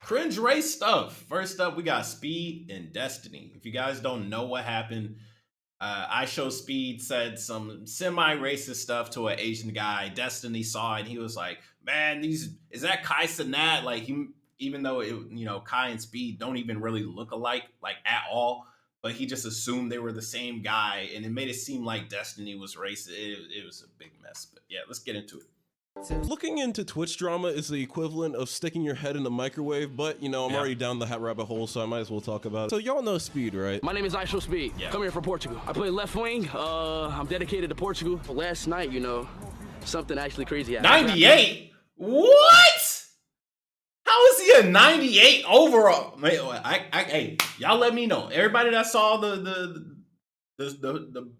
Cringe race stuff. First up, we got Speed and Destiny. If you guys don't know what happened, I Show Speed said some semi-racist stuff to an Asian guy. Destiny saw it and he was like, "Man, is that Kai Cenat?" Like even though Kai and Speed don't even really look alike, like at all. But he just assumed they were the same guy, and it made it seem like Destiny was racist. It was a big mess. But yeah, let's get into it. Looking into Twitch drama is the equivalent of sticking your head in the microwave, but I'm already down the rabbit hole, so I might as well talk about it. So y'all know Speed, right? My name is I Show Speed. Yeah. Come here from Portugal. I play left wing. I'm dedicated to Portugal. Last night, something actually crazy happened. 98? What? How is he a 98 overall? Hey, y'all let me know. Everybody that saw the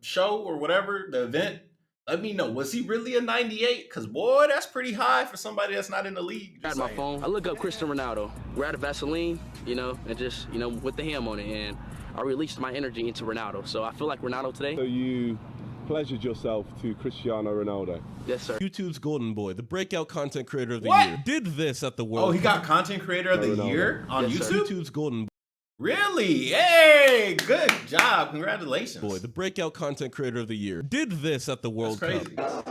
show or whatever, the event, let me know. Was he really a 98? Because, boy, that's pretty high for somebody that's not in the league. I had my phone. I look up Cristiano Ronaldo. We're out of Vaseline, and just, with the ham on it. And I released my energy into Ronaldo. So I feel like Ronaldo today. So you pleasured yourself to Cristiano Ronaldo? Yes, sir. YouTube's golden boy, the breakout content creator of the year, did this at the World Cup. Oh, he got content creator of the year on yes, YouTube? Sir. YouTube's golden boy. Really? Hey, good job. Congratulations. Boy, the breakout content creator of the year did this at the World Cup. Bro,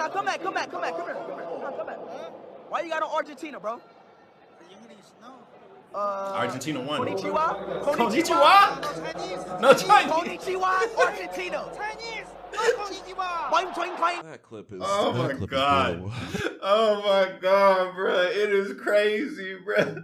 come back. Come here. Come back. Why you got on Argentina, bro? Argentina won. Konnichiwa? No Chinese. Konnichiwa, Argentina. Chinese. That clip is. Oh my god. Oh my god, bro. It is crazy, bro.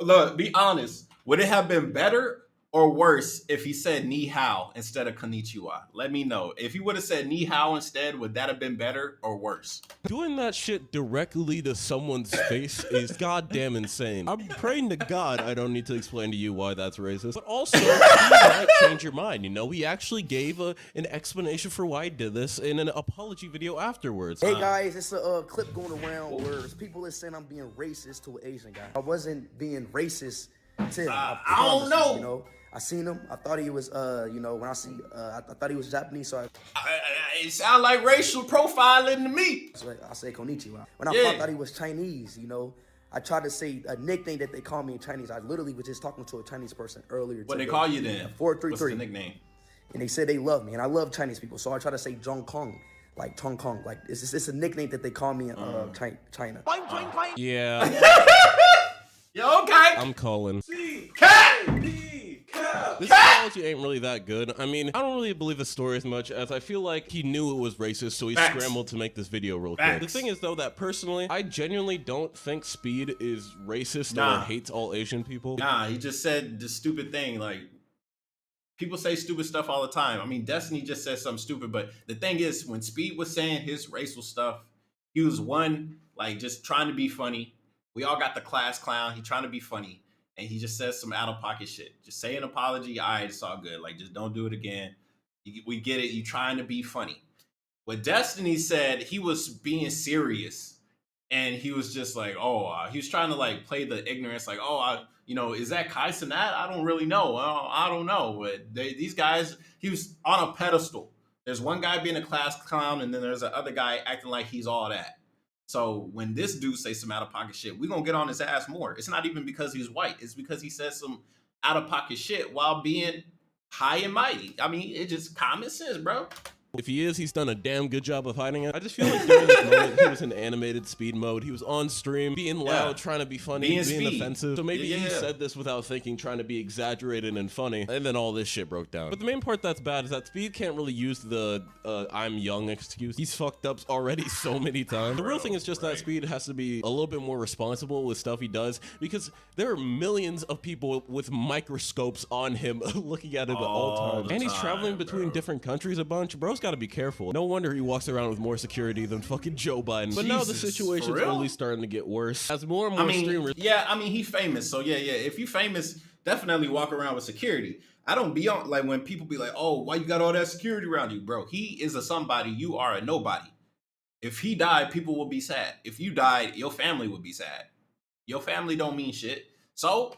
Look, be honest. Would it have been better or worse if he said ni hao instead of konnichiwa? Let me know. If he would have said ni hao instead, would that have been better or worse? Doing that shit directly to someone's face is goddamn insane. I'm praying to God I don't need to explain to you why that's racist. But also, he might change your mind, He actually gave an explanation for why he did this in an apology video afterwards. Hey guys, it's a clip going around where people are saying I'm being racist to an Asian guy. I wasn't being racist to him. I don't know. I seen him. I thought he was, when I thought he was Japanese, so it sounds like racial profiling to me. So I say konnichiwa. When I thought he was Chinese, I tried to say a nickname that they call me in Chinese. I literally was just talking to a Chinese person earlier. What they call you then? 433. What's the nickname? And they said they love me, and I love Chinese people, so I try to say Zhong Kong. Like Tong Kong, like it's a nickname that they call me in China. Yeah. Yeah, okay. I'm calling. Cat! This apology ain't really that good. I mean, I don't really believe the story as much as I feel like he knew it was racist, so he scrambled to make this video real quick. The thing is, though, that personally, I genuinely don't think Speed is racist or hates all Asian people. Nah, he just said the stupid thing. Like, people say stupid stuff all the time. I mean, Destiny just said something stupid, but the thing is, when Speed was saying his racial stuff, he was just trying to be funny. We all got the class clown. He trying to be funny. And he just says some out-of-pocket shit. Just say an apology. All right, it's all good. Like, just don't do it again. We get it. You trying to be funny. What Destiny said, he was being serious. And he was just like, he was trying to, play the ignorance. Like, is that Kai Cenat? I don't really know. I don't know. But these guys, he was on a pedestal. There's one guy being a class clown, and then there's the other guy acting like he's all that. So when this dude say some out-of-pocket shit, we're going to get on his ass more. It's not even because he's white. It's because he says some out-of-pocket shit while being high and mighty. I mean, it's just common sense, bro. If he is, he's done a damn good job of hiding it. I just feel like during this moment, he was in animated Speed mode. He was on stream, being loud, trying to be funny, being offensive. So maybe he said this without thinking, trying to be exaggerated and funny, and then all this shit broke down. But the main part that's bad is that Speed can't really use the I'm young excuse. He's fucked up already so many times. The real thing is just that Speed has to be a little bit more responsible with stuff he does, because there are millions of people with microscopes on him looking at him at all times. And he's traveling between different countries a bunch. Bro's got to be careful. No wonder he walks around with more security than fucking Joe Biden. But now the situation's only starting to get worse as more and more streamers. Yeah, I mean, he's famous. So yeah. If you famous, definitely walk around with security. I don't be on, when people be like, oh, why you got all that security around you, bro? He is a somebody. You are a nobody. If he died, people will be sad. If you died, your family would be sad. Your family don't mean shit. So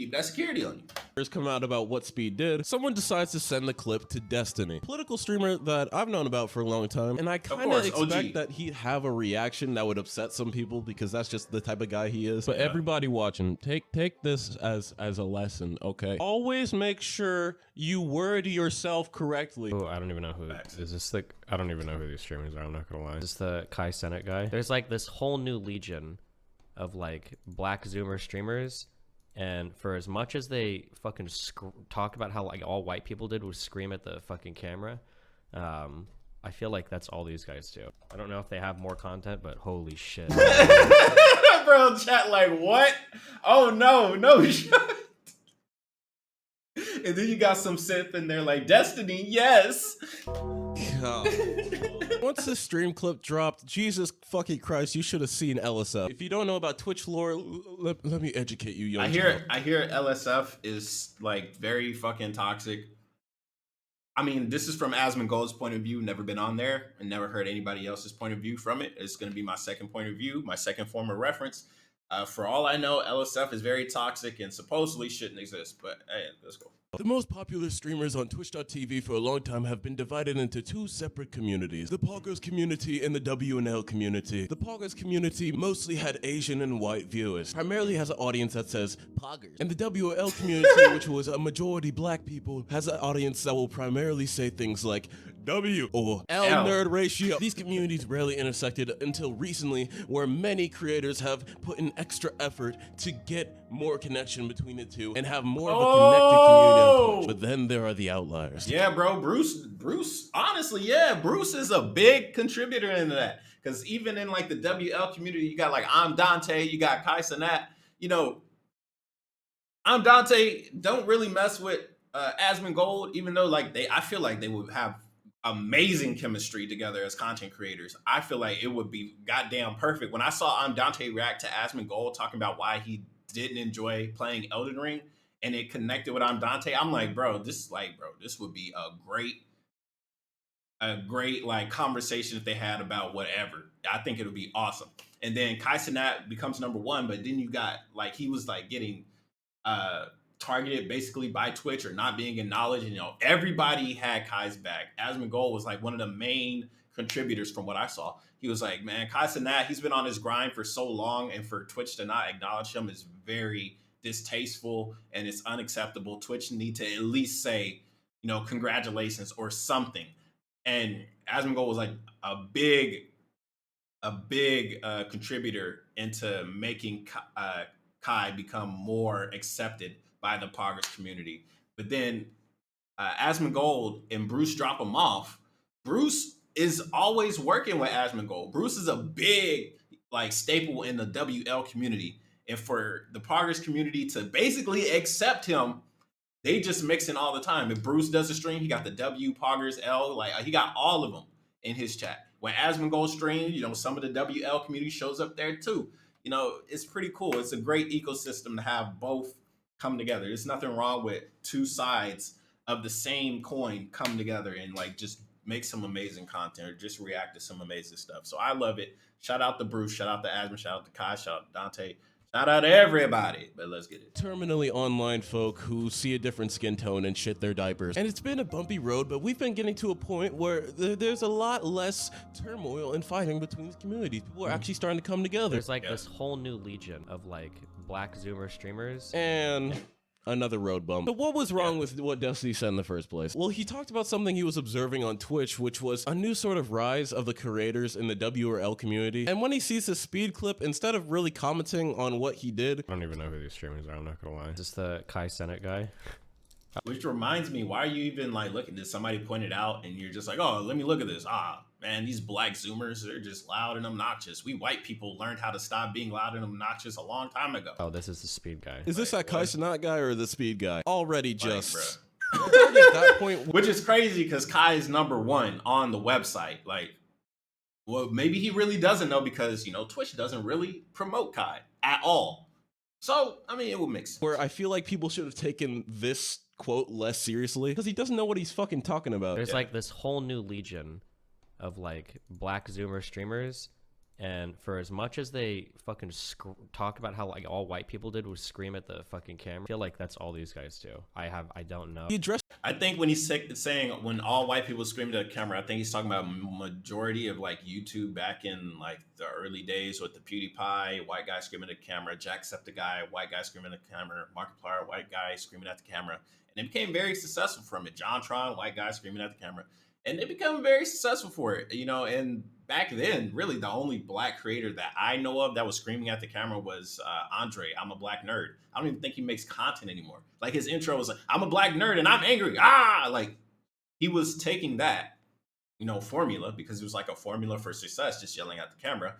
keep that security on you. Come out about what Speed did, someone decides to send the clip to Destiny, political streamer that I've known about for a long time, and I kind of expect that he'd have a reaction that would upset some people because that's just the type of guy he is. But everybody watching, take this as a lesson, okay? Always make sure you word yourself correctly. Oh, I don't even know who is this. Like, I don't even know who these streamers are. I'm not gonna lie. Is this the Kai Cenat guy? There's like this whole new legion of like black Zoomer streamers. And for as much as they fucking talked about how like all white people did was scream at the fucking camera, I feel like that's all these guys do. I don't know if they have more content, but holy shit. Bro, chat like, what? Oh, no. And then you got some synth in there like, Destiny, yes. Once this stream clip dropped, Jesus fucking Christ, you should have seen LSF. If you don't know about Twitch lore, let me educate you, young I hear LSF is like very fucking toxic. I mean, this is from Asmongold's point of view, never been on there and never heard anybody else's point of view from it. It's going to be my second point of view, my second form of reference. For all I know, LSF is very toxic and supposedly shouldn't exist, but hey, let's go. The most popular streamers on Twitch.tv for a long time have been divided into two separate communities, the Poggers community and the WNL community. The Poggers community mostly had Asian and white viewers, primarily has an audience that says Poggers. And the WNL community, which was a majority black people, has an audience that will primarily say things like W or L nerd ratio. These communities rarely intersected until recently, where many creators have put in extra effort to get more connection between the two and have more of a connected community on Twitch. But then there are the outliers. Yeah, bro, Bruce, honestly, yeah, Bruce is a big contributor into that. Because even in like the WL community, you got like I'm Dante, you got Kai Cenat. You know, I'm Dante don't really mess with Asmongold, even though like I feel like they would have amazing chemistry together as content creators. I feel like it would be goddamn perfect. When I saw Dante react to Asmongold talking about why he didn't enjoy playing Elden Ring and it connected with Dante, I'm like, bro, this would be a great like conversation if they had about whatever. I think it would be awesome. And then Kai Cenat becomes number one, but then you got like he was like getting targeted basically by Twitch or not being acknowledged. And, you know, everybody had Kai's back. Asmongold was like one of the main contributors from what I saw. He was like, man, Kai Cenat, he's been on his grind for so long, and for Twitch to not acknowledge him is very distasteful and it's unacceptable. Twitch need to at least say, you know, congratulations or something. And Asmongold was like a big contributor into making Kai become more accepted by the Poggers community. But then Asmongold and Bruce drop him off. Bruce is always working with Asmongold. Bruce is a big like staple in the WL community. And for the Poggers community to basically accept him, they just mix in all the time. If Bruce does a stream, he got the W, Poggers, L, like he got all of them in his chat. When Asmongold streams, you know, some of the WL community shows up there too. You know, it's pretty cool. It's a great ecosystem to have both come together. There's nothing wrong with two sides of the same coin come together and like just make some amazing content or just react to some amazing stuff. So I love it. Shout out to Bruce, shout out to Asmon, shout out to Kai, shout out to Dante, shout out to everybody. But let's get it. Terminally online folk who see a different skin tone and shit their diapers. And it's been a bumpy road, but we've been getting to a point where there's a lot less turmoil and fighting between these communities. People are actually starting to come together. There's like this whole new legion of like black Zoomer streamers. And another road bump. But what was wrong with what Destiny said in the first place? Well, he talked about something he was observing on Twitch, which was a new sort of rise of the creators in the W or L community. And when he sees the speed clip, instead of really commenting on what he did... I don't even know who these streamers are, I'm not gonna lie. Is this the Kai Cenat guy? Which reminds me, why are you even like looking at this? Somebody pointed out and you're just like, oh, let me look at this. Ah, man, these black Zoomers, they're just loud and obnoxious. We white people learned how to stop being loud and obnoxious a long time ago. Oh, this is the speed guy. Is this that Kai Cenat guy or the speed guy? Already just... Like, at that point... Which is crazy because Kai is number one on the website. Like, well, maybe he really doesn't know because, you know, Twitch doesn't really promote Kai at all. So, I mean, it would make sense. Where I feel like people should have taken this quote less seriously because he doesn't know what he's fucking talking about. There's like this whole new legion of like black Zoomer streamers. And for as much as they fucking talk about how like all white people did was scream at the fucking camera, I feel like that's all these guys do. I don't know. I think when he's saying when all white people screamed at the camera, I think he's talking about majority of like YouTube back in like the early days with the PewDiePie, white guy screaming at the camera, Jacksepticeye, white guy screaming at the camera, Markiplier, white guy screaming at the camera. And it became very successful from it. JonTron, white guy screaming at the camera. And they become very successful for it, you know. And back then, really, the only black creator that I know of that was screaming at the camera was Andre. I'm a black nerd. I don't even think he makes content anymore. Like his intro was like, "I'm a black nerd and I'm angry." Like he was taking that, you know, formula because it was like a formula for success, just yelling at the camera.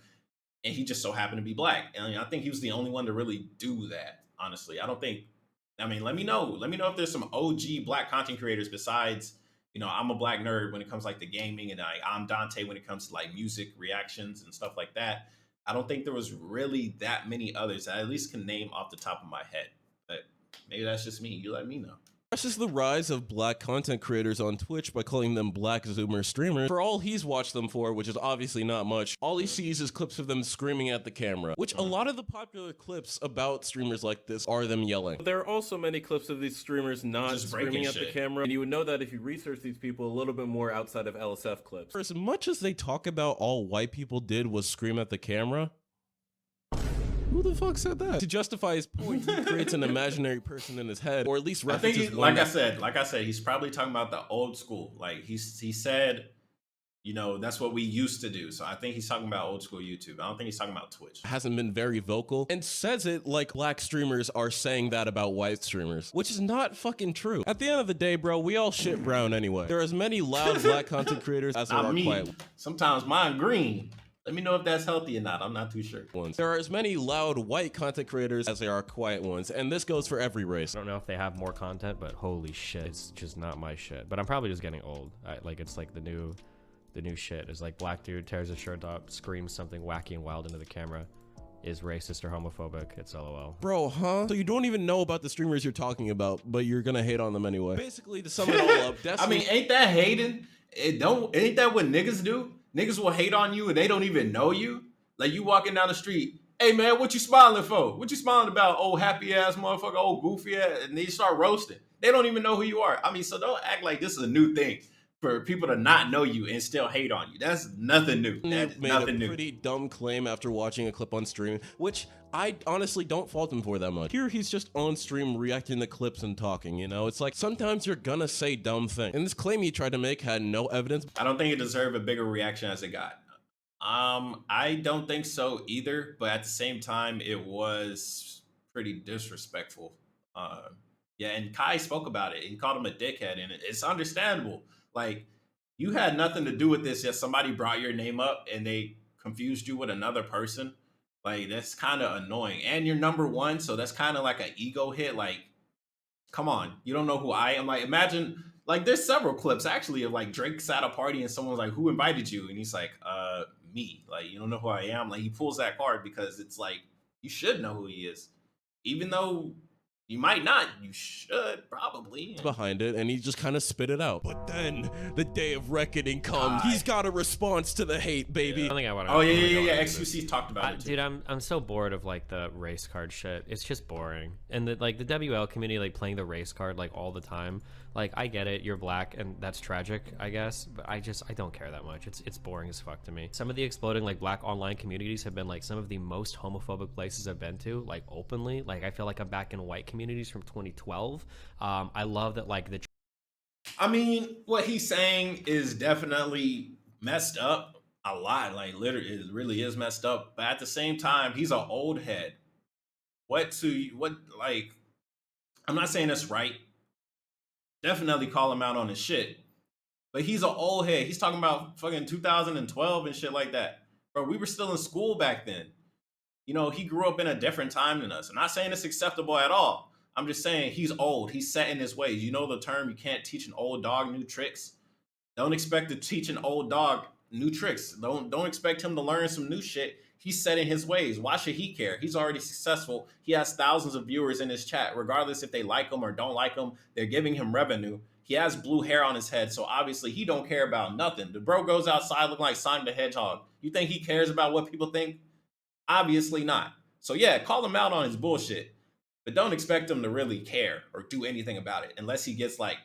And he just so happened to be black, and I think he was the only one to really do that. Honestly, I don't think. I mean, let me know. Let me know if there's some OG black content creators besides, you know, I'm a black nerd when it comes like to gaming, and I'm Dante when it comes to like music reactions and stuff like that. I don't think there was really that many others that I at least can name off the top of my head. But maybe that's just me. You let me know. Is the rise of black content creators on Twitch by calling them black Zoomer streamers. For all he's watched them for, which is obviously not much, all he sees is clips of them screaming at the camera, which a lot of the popular clips about streamers like this are them yelling. There are also many clips of these streamers not Just screaming at shit. the camera, and you would know that if you research these people a little bit more outside of LSF clips. For as much as they talk about all white people did was scream at the camera, who the fuck said that? To justify his point, he creates an imaginary person in his head, or at least references. I think like I said, he's probably talking about the old school. Like he said, you know, that's what we used to do. So I think he's talking about old school YouTube. I don't think he's talking about Twitch. Hasn't been very vocal and says it like black streamers are saying that about white streamers, which is not fucking true. At the end of the day, bro, we all shit brown anyway. There are as many loud black content creators as there are quiet. Sometimes mine green. Let me know if that's healthy or not. I'm not too sure. There are as many loud white content creators as there are quiet ones, and this goes for every race. I don't know if they have more content, but holy shit, it's just not my shit. But I'm probably just getting old. Like it's like the new shit. It's like black dude tears his shirt up, screams something wacky and wild into the camera, is racist or homophobic. It's LOL. Bro, huh? So you don't even know about the streamers you're talking about, but you're gonna hate on them anyway. Basically, to sum it all up, I mean, ain't that hating? Ain't that what niggas do? Niggas will hate on you and they don't even know you. Like you walking down the street, hey man, what you smiling for? What you smiling about? Oh, happy ass motherfucker, oh goofy ass, and they start roasting. They don't even know who you are. I mean, so don't act like this is a new thing for people to not know you and still hate on you. That's nothing new. That's nothing new. Pretty dumb claim after watching a clip on stream, which I honestly don't fault him for that much. Here he's just on stream reacting to clips and talking, you know? It's like sometimes you're gonna say dumb things. And this claim he tried to make had no evidence. I don't think it deserved a bigger reaction as it got. I don't think so either, but at the same time, it was pretty disrespectful. Yeah, and Kai spoke about it. He called him a dickhead, and it's understandable. Like, you had nothing to do with this, yet somebody brought your name up and they confused you with another person. Like, that's kind of annoying. And you're number one, so that's kind of like an ego hit. Like, come on, you don't know who I am. Like, imagine, like, there's several clips actually of like Drake's at a party and someone's like, who invited you? And he's like, me. Like, you don't know who I am. Like, he pulls that card because it's like, you should know who he is. Even though you might not, you should probably. Behind it, and he just kind of spit it out. But then the day of reckoning comes. He's got a response to the hate, baby. I don't think I want to. Oh yeah. XQC talked about it too. Dude, I'm so bored of like the race card shit. It's just boring. And the WL community like playing the race card like all the time. Like I get it, you're black and that's tragic, I guess, but I don't care that much. It's boring as fuck to me. Some of the exploding like black online communities have been like some of the most homophobic places I've been to, like openly. Like I feel like I'm back in white communities from 2012. I love that like the I mean, what he's saying is definitely messed up a lot. Like literally it really is messed up. But at the same time, he's an old head. Like I'm not saying that's right. Definitely call him out on his shit. But he's an old head. He's talking about fucking 2012 and shit like that. Bro, we were still in school back then. You know, he grew up in a different time than us. I'm not saying it's acceptable at all. I'm just saying he's old. He's set in his ways. You know the term, you can't teach an old dog new tricks. Don't expect to teach an old dog new tricks. Don't expect him to learn some new shit. He's set in his ways. Why should he care? He's already successful. He has thousands of viewers in his chat. Regardless if they like him or don't like him, they're giving him revenue. He has blue hair on his head, so obviously he don't care about nothing. The bro goes outside looking like Sonic the Hedgehog. You think he cares about what people think? Obviously not. So yeah, call him out on his bullshit, but don't expect him to really care or do anything about it unless he gets like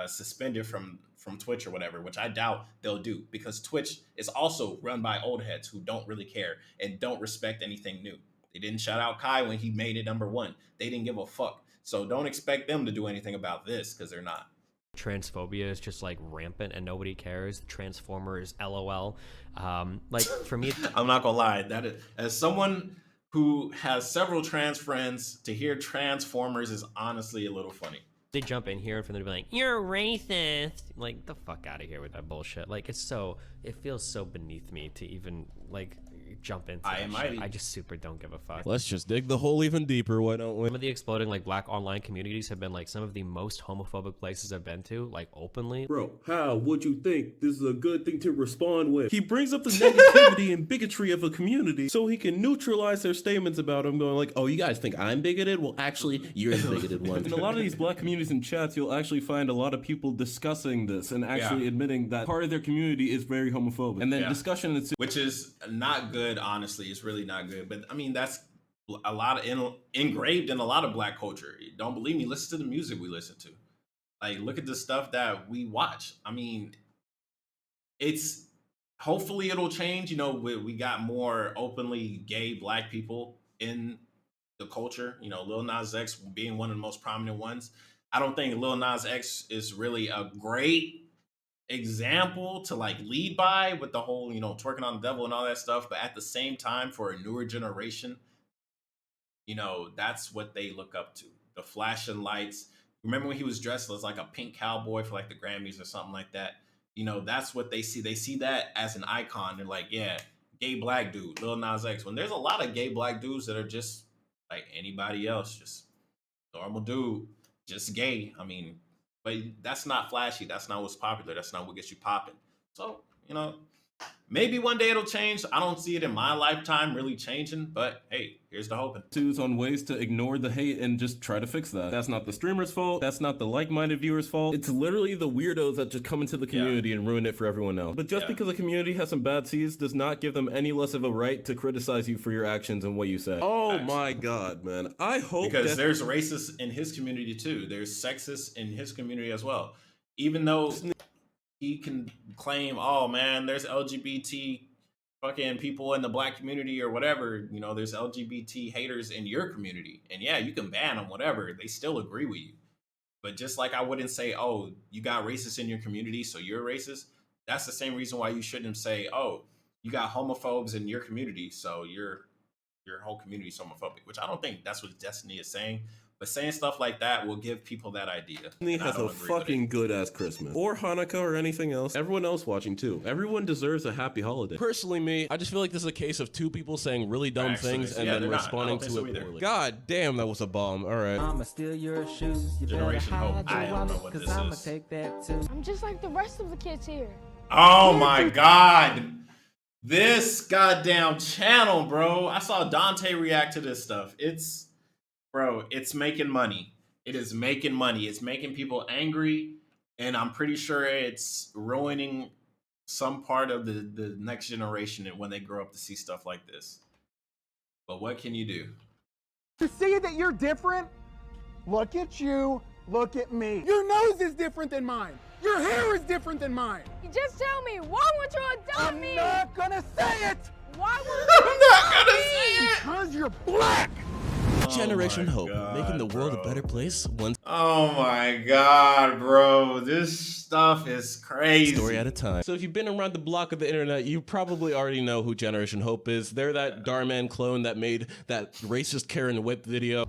suspended from Twitch or whatever, which I doubt they'll do, because Twitch is also run by old heads who don't really care and don't respect anything new. They didn't shout out Kai when he made it #1. They didn't give a fuck. So don't expect them to do anything about this, because they're not. Transphobia is just like rampant and nobody cares. Transformers, LOL. Like for me, I'm not gonna lie, that is, as someone who has several trans friends, to hear Transformers is honestly a little funny. They jump in here for them to be like, "You're racist." Like, the fuck out of here with that bullshit. Like, it feels so beneath me to even like jump into that shit. I just super don't give a fuck. Let's just dig the hole even deeper, why don't we? Some of the exploding like black online communities have been like some of the most homophobic places I've been to, like openly. Bro, how would you think this is a good thing to respond with? He brings up the negativity and bigotry of a community so he can neutralize their statements about him, going like, oh, you guys think I'm bigoted? Well, actually, you're the bigoted one. In a lot of these black communities and chats, you'll actually find a lot of people discussing this and actually admitting that part of their community is very homophobic. And then discussion ensues. Which is not good, honestly. It's really not good. But I mean, that's a lot of engraved in a lot of black culture. Don't believe me? Listen to the music we listen to. Like, look at the stuff that we watch. I mean, it's hopefully it'll change. You know, we got more openly gay black people in the culture. You know, Lil Nas X being one of the most prominent ones. I don't think Lil Nas X is really a great example to like lead by with the whole, you know, twerking on the devil and all that stuff. But at the same time, for a newer generation, you know, that's what they look up to. The flashing lights. Remember when he was dressed as like a pink cowboy for like the Grammys or something like that? You know, that's what they see. They see that as an icon. They're like, yeah, gay black dude, Lil Nas X. When there's a lot of gay black dudes that are just like anybody else, just normal dude, just gay. I mean, but that's not flashy. That's not what's popular. That's not what gets you popping. So, you know, maybe one day it'll change. I don't see it in my lifetime really changing, but hey, here's the hoping. On ways to ignore the hate and just try to fix that. That's not the streamer's fault. That's not the like-minded viewer's fault. It's literally the weirdos that just come into the community and ruin it for everyone else. But just because a community has some bad seeds does not give them any less of a right to criticize you for your actions and what you say. Oh my God, man. I hope because there's racists in his community too. There's sexists in his community as well. Even though he can claim, oh man, there's LGBT fucking people in the black community or whatever, you know, there's LGBT haters in your community. And yeah, you can ban them, whatever. They still agree with you. But just like I wouldn't say, oh, you got racists in your community, so you're racist. That's the same reason why you shouldn't say, oh, you got homophobes in your community, so your whole community is homophobic, which I don't think that's what Destiny is saying. But saying stuff like that will give people that idea. He has a fucking good-ass Christmas. Or Hanukkah or anything else. Everyone else watching, too. Everyone deserves a happy holiday. Personally, me, I just feel like this is a case of two people saying really dumb things and then responding to it poorly. God damn, that was a bomb. All right. I'ma steal your shoes. You Generation Hope. I don't know what this I'ma is. take that too. I'm just like the rest of the kids here. Oh my God. This goddamn channel, bro. I saw Dante react to this stuff. Bro, it's making money. It is making money. It's making people angry. And I'm pretty sure it's ruining some part of the next generation when they grow up to see stuff like this. But what can you do? To see that you're different, look at you, look at me. Your nose is different than mine. Your hair is different than mine. You just tell me, why won't you adopt me? I'm not gonna say it. Why won't you I'm not gonna say it. Because you're black. Generation Hope, making the world a better place one Oh my God, bro. This stuff is crazy. story at a time. So if you've been around the block of the internet, you probably already know who Generation Hope is. They're that Darman clone that made that racist Karen Whip video.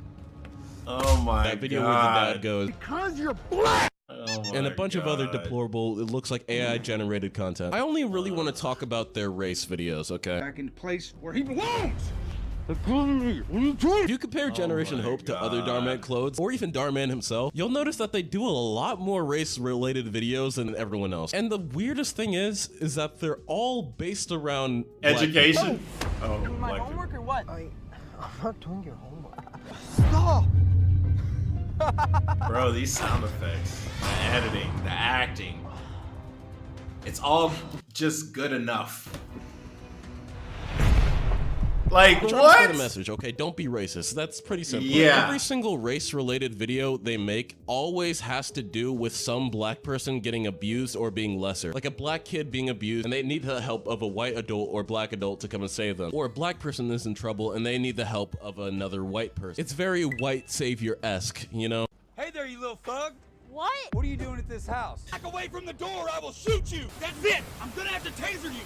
Oh my God. That video where the dad goes, because you're black. And a bunch of other deplorable, it looks like AI generated content. I only really want to talk about their race videos, okay? Back in the place where he belongs. If you compare Generation Hope to other Darman clones, or even Darman himself, you'll notice that they do a lot more race-related videos than everyone else. And the weirdest thing is that they're all based around education. Oh, my homework or what? I'm not doing your homework. Stop! Bro, these sound effects, the editing, the acting, it's all just good enough. Like, I'm trying to what? send a message, okay? Don't be racist. That's pretty simple. Yeah. Every single race-related video they make always has to do with some black person getting abused or being lesser. Like a black kid being abused and they need the help of a white adult or black adult to come and save them. Or a black person is in trouble and they need the help of another white person. It's very white savior-esque, you know? Hey there, you little thug. What? What are you doing at this house? Back away from the door or I will shoot you. That's it. I'm gonna have to taser you.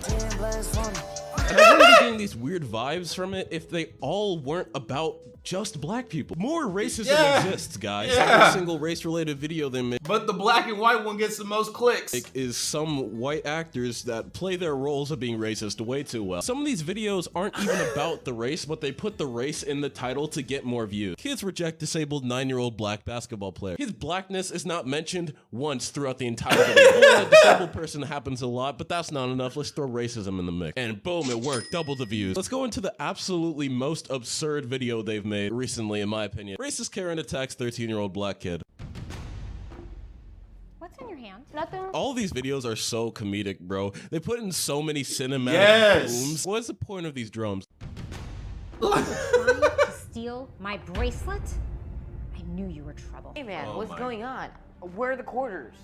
And I wouldn't be getting these weird vibes from it if they all weren't about just black people. More racism exists, guys. Every single race-related video they make. But the black and white one gets the most clicks. Is some white actors that play their roles of being racist way too well. Some of these videos aren't even about the race, but they put the race in the title to get more views. Kids reject disabled 9-year-old black basketball player. His blackness is not mentioned once throughout the entire video. A disabled person happens a lot, but that's not enough. Let's throw racism in the mix. And boom, it worked. Double the views. Let's go into the absolutely most absurd video they've made recently, in my opinion. Racist Karen attacks 13-year-old black kid. What's in your hand? Nothing. All these videos are so comedic, bro. They put in so many cinematic booms. What's the point of these drums? Trying to steal my bracelet? I knew you were trouble. Hey man, what's going on? Where are the quarters?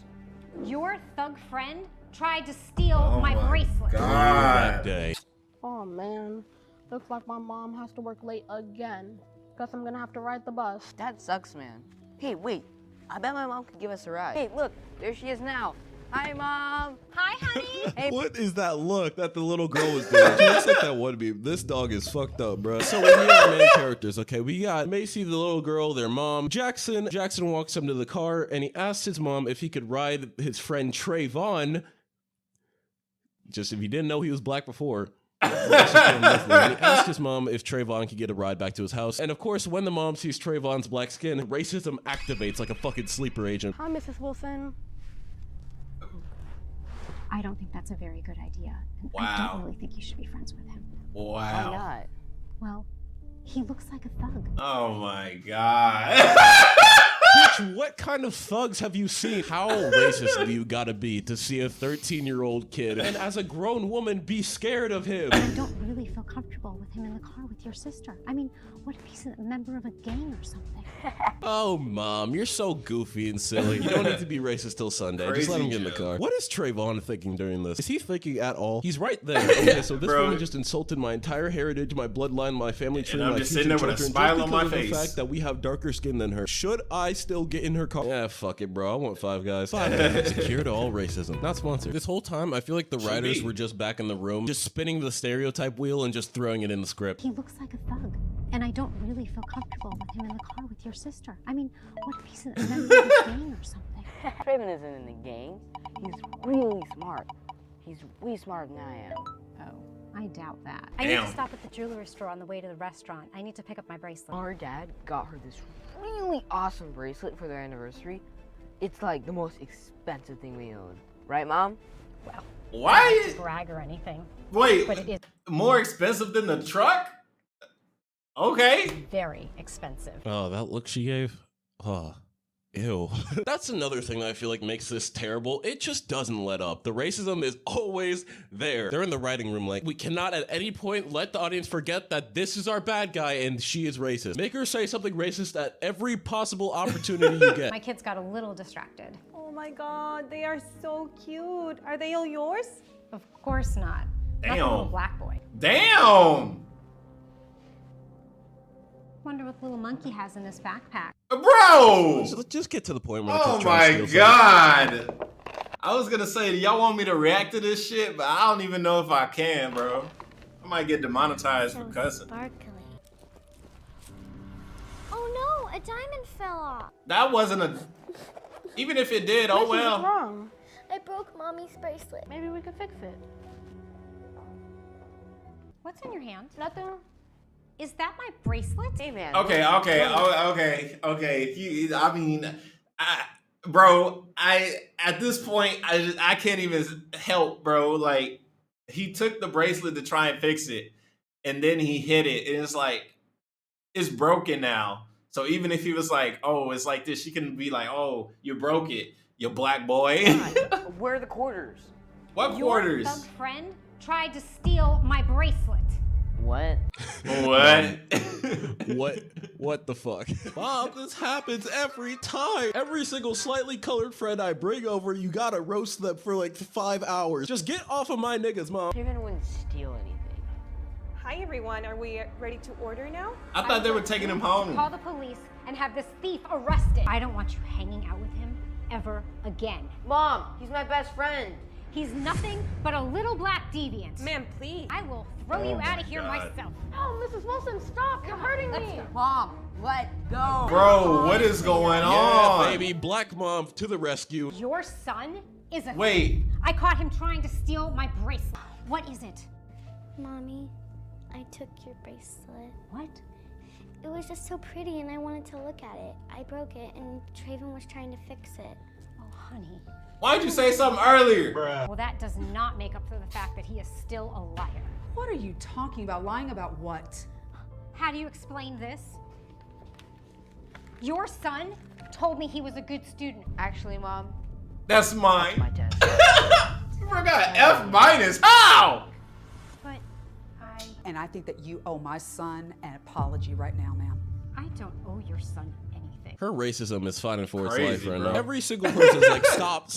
Your thug friend tried to steal my bracelet. That day. Oh man, looks like my mom has to work late again. Guess I'm gonna have to ride the bus. That sucks, man. Hey, wait. I bet my mom could give us a ride. Hey, look, there she is now. Hi, Mom. Hi, honey. Hey. What is that look that the little girl was doing? She looks like that one meme. This dog is fucked up, bro. So we meet our main characters, okay? We got Macy, the little girl, their mom. Jackson walks him to the car, and he asks his mom if he could ride his friend Trayvon. Just if you didn't know he was black before. He asked his mom if Trayvon could get a ride back to his house. And of course, when the mom sees Trayvon's black skin, racism activates like a fucking sleeper agent. Hi, Mrs. Wilson. I don't think that's a very good idea. And I don't really think you should be friends with him. Wow. Why not? Well, he looks like a thug. Oh my god. Bitch, what kind of thugs have you seen? How racist do you gotta be to see a 13-year-old kid and as a grown woman be scared of him? I don't really feel comfortable with him in the car with your sister. I mean, what if he's a member of a gang or something? Oh, Mom, you're so goofy and silly. You don't need to be racist till Sunday. Just let him get in the car. What is Trayvon thinking during this? Is he thinking at all? He's right there. Okay, so this woman just insulted my entire heritage, my bloodline, my family tree, and I'm my just sitting there with a smile on my face. The fact that we have darker skin than her. Should I still get in her car? Yeah, fuck it, bro. I want Five Guys. Five Guys. Secure to all racism. Not sponsored. This whole time, I feel like the writers were just back in the room, just spinning the stereotype wheel and just throwing it in the script. He looks like a thug. And I don't really feel comfortable with him in the car with your sister. I mean, what if he's a member of a gang or something? Trayvon isn't in the gang. He's really smart. He's way smarter than I am. Oh, I doubt that. I need to stop at the jewelry store on the way to the restaurant. I need to pick up my bracelet. Our dad got her this really awesome bracelet for their anniversary. It's like the most expensive thing we own. Right, Mom? Well, why? I don't brag or anything. Wait, but it is more expensive than the truck? Okay. Very expensive. Oh, that look she gave? Oh, ew. That's another thing that I feel like makes this terrible. It just doesn't let up. The racism is always there. They're in the writing room like, we cannot at any point let the audience forget that this is our bad guy and she is racist. Make her say something racist at every possible opportunity you get. My kids got a little distracted. Oh my god, they are so cute. Are they all yours? Of course not. Not the little black boy. Damn! Wonder what the little monkey has in his backpack. Bro! Let's just get to the point where oh my god! I was gonna say, y'all want me to react to this shit, but I don't even know if I can, bro. I might get demonetized for cussing. Sparkly. Oh no, a diamond fell off. That wasn't a... Even if it did, oh well. What's wrong? I broke Mommy's bracelet. Maybe we could fix it. What's in your hand? Nothing. Is that my bracelet? Hey man. Okay. I mean, bro, at this point, I can't even help, bro. Like, he took the bracelet to try and fix it, and then he hit it, and it's like, it's broken now. So even if he was like, oh, it's like this, she can be like, oh, you broke it, you black boy. Where are the quarters? What quarters? Your thug friend tried to steal my bracelet. What? What the fuck? Mom, this happens every time. Every single slightly colored friend I bring over, you gotta roast them for like 5 hours. Just get off of my niggas, Mom. Even wouldn't steal anything. Hi everyone, are we ready to order now? I thought they were taking him home. Call the police and have this thief arrested. I don't want you hanging out with him ever again. Mom, he's my best friend. He's nothing but a little black deviant. Ma'am, please. I will throw you out of here myself. Oh, Mrs. Wilson, stop! You're hurting me. Mom, let go. Bro, what is going on? Yeah, baby, black mom to the rescue. Your son is a Wait. I caught him trying to steal my bracelet. What is it? Mommy, I took your bracelet. What? It was just so pretty and I wanted to look at it. I broke it and Traven was trying to fix it. Oh, honey. Why'd you say something earlier? Well, that does not make up for the fact that he is still a liar. What are you talking about? Lying about what? How do you explain this? Your son told me he was a good student. Actually, Mom, That's mine. my test. I got F-. How? But And I think that you owe my son an apology right now, ma'am. I don't owe your son anything. Her racism is fighting for its Crazy, life right bro. now. Every single person's like, stop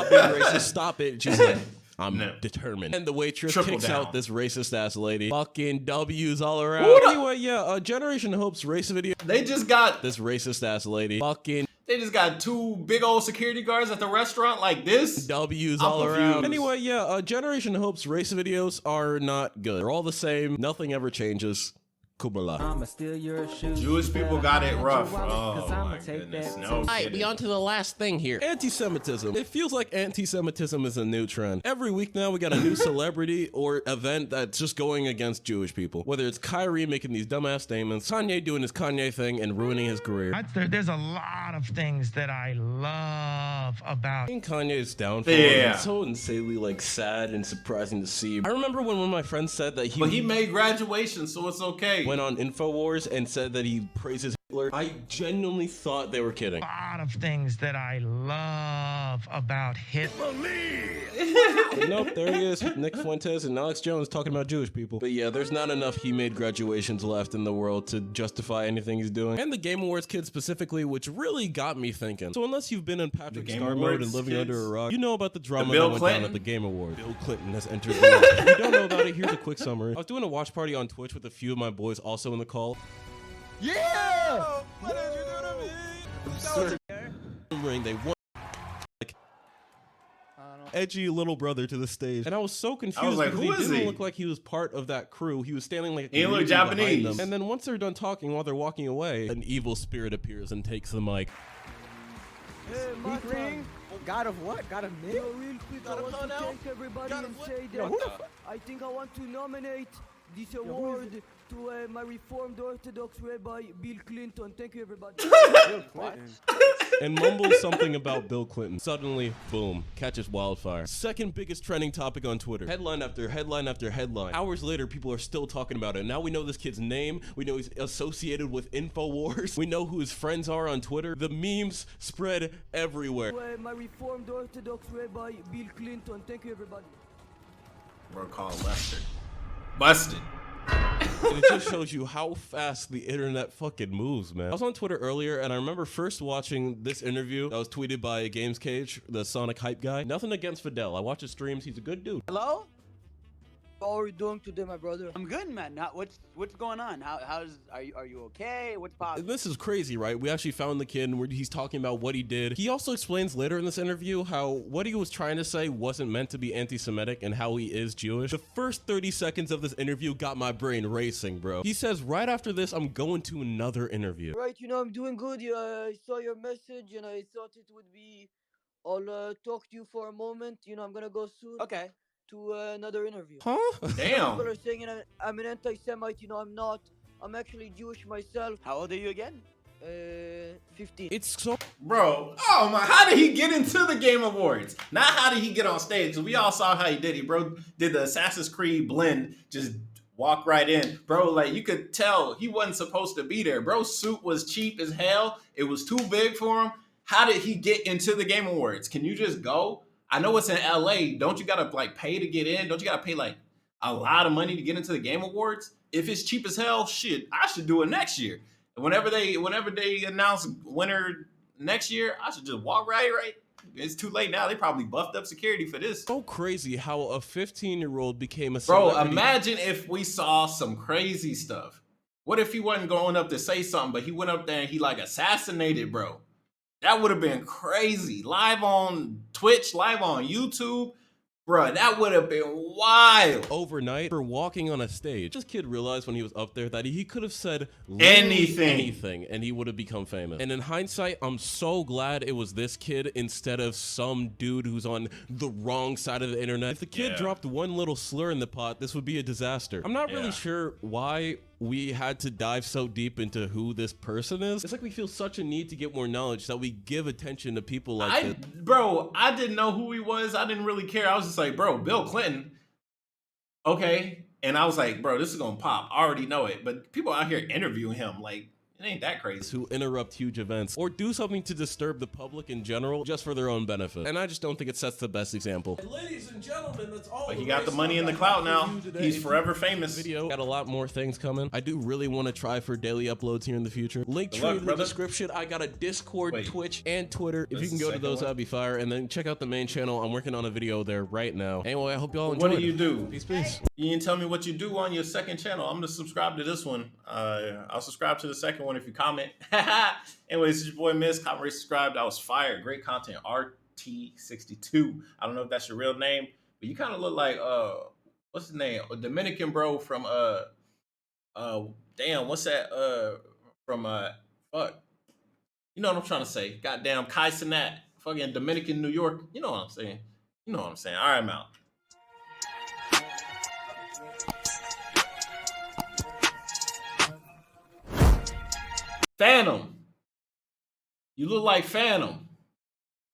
being racist, stop it. She's like, I'm determined. And the waitress Triple kicks down. out this racist ass lady. Fucking W's all around. Who the- Anyway, yeah, Generation Hope's race video. They just got This racist ass lady. Fucking They just got 2 big old security guards at the restaurant like this. W's I'm all around. confused. Anyway, yeah, Generation Hope's race videos are not good. They're all the same. Nothing ever changes. Kubala. I'ma steal your shoes. Jewish people got it rough. Oh Cause I'ma my take goodness. that No too. Alright, kidding. be on to the last thing here. Anti-Semitism. It feels like anti-Semitism is a new trend. Every week now we got a new celebrity or event that's just going against Jewish people. Whether it's Kyrie making these dumbass statements, Kanye doing his Kanye thing and ruining his career. There's a lot of things that I love about Kanye's downfall. Yeah. It's so insanely like sad and surprising to see. I remember when one of my friends said that But he made graduation, so it's okay. went on InfoWars and said that he praises Hitler. I genuinely thought they were kidding. a lot of things that I love about Hitler. But nope, there he is, Nick Fuentes and Alex Jones talking about Jewish people. But yeah, there's not enough he made graduations left in the world to justify anything he's doing. And the Game Awards kids specifically, which really got me thinking. So unless you've been in Patrick Game Star mode Awards and living kids? under a rock, you know about the drama Bill that went Clinton? down at the Game Awards. Bill Clinton has entered the world. If you don't know about it, here's a quick summary. I was doing a watch party on Twitch with a few of my boys also in the call. Yeah! What did you do to me? Ring, they won. Edgy little brother to the stage, and I was so confused like, because who he is didn't he? look like he was part of that crew. He was standing like a He looked comedian behind Japanese. them. And then once they're done talking, while they're walking away, an evil spirit appears and takes the mic. God of what? God of me? Real quick, I want to thank everybody and say that I think I want to nominate this award to my Reformed Orthodox Rabbi Bill Clinton. Thank you, everybody. And mumbles something about Bill Clinton. Suddenly, boom, catches wildfire. Second biggest trending topic on Twitter. Headline after headline after headline. Hours later, people are still talking about it. Now we know this kid's name. We know he's associated with InfoWars. We know who his friends are on Twitter. The memes spread everywhere. To my Reformed Orthodox Rabbi Bill Clinton. Thank you, everybody. We're called Lester. Busted. And it just shows you how fast the internet fucking moves, man. I was on Twitter earlier, and I remember first watching this interview that was tweeted by Games Cage, the Sonic hype guy. Nothing against Fidel. I watch his streams. He's a good dude. Hello? How are you doing today, my brother? I'm good, man. What's going on? Are you okay? What's And possible? this is crazy, right? We actually found the kid, and he's talking about what he did. He also explains later in this interview how what he was trying to say wasn't meant to be anti-Semitic and how he is Jewish. The first 30 seconds of this interview got my brain racing, bro. He says, right after this, I'm going to another interview. Right, I'm doing good. I saw your message and I thought it would be. I'll talk to you for a moment. I'm gonna go soon. Okay. To another interview. Huh? Damn. People are saying I'm an anti-Semite. I'm not. I'm actually Jewish myself. How old are you again? 15. It's so... Bro, oh my, how did he get into the Game Awards? Not how did he get on stage. We all saw how he did it, bro. Did the Assassin's Creed blend, just walk right in. Bro, like you could tell he wasn't supposed to be there. Bro's suit was cheap as hell. It was too big for him. How did he get into the Game Awards? Can you just go? I know it's in LA. Don't you gotta like pay to get in? Don't you gotta pay like a lot of money to get into the Game Awards. If it's cheap as hell, shit, I should do it next year. Whenever they announce winner next year, I should just walk right. It's too late now. They probably buffed up security for this. So crazy how a 15-year-old became a celebrity. Bro, imagine if we saw some crazy stuff. What if he wasn't going up to say something, but he went up there and he like assassinated, bro? That would have been crazy. Live on Twitch, live on YouTube. Bruh, that would have been wild. Overnight, for walking on a stage, this kid realized when he was up there that he could have said anything and he would have become famous. And in hindsight, I'm so glad it was this kid instead of some dude who's on the wrong side of the internet. If the kid dropped one little slur in the pot, this would be a disaster. I'm not really sure why we had to dive so deep into who this person is. It's like we feel such a need to get more knowledge that we give attention to people like this. Bro, I didn't know who he was. I didn't really care. I was just like, bro, Bill Clinton. Okay. And I was like, bro, this is gonna pop. I already know it. But people out here interviewing him, like, it ain't that crazy. Who interrupt huge events or do something to disturb the public in general just for their own benefit. And I just don't think it sets the best example. Ladies and gentlemen, that's all. But he got the money in the clout now. He's forever famous. Video got a lot more things coming. I do really want to try for daily uploads here in the future. Link tree in the description. I got a Discord, Twitch, and Twitter. If you can go to those, that'd be fire. And then check out the main channel. I'm working on a video there right now. Anyway, I hope y'all enjoy. What do you do? Peace. You didn't tell me what you do on your second channel. I'm gonna subscribe to this one. I'll subscribe to the second one if you comment. Anyways, it's your boy Miz. Comment, rate, subscribe. That was fire. Great content. RT62. I don't know if that's your real name, but you kind of look like what's his name? A Dominican bro from damn, what's that? From fuck. You know what I'm trying to say. Goddamn Kai Cenat. Fucking Dominican, New York. You know what I'm saying. You know what I'm saying. All right, I'm out. Phantom. You look like Phantom.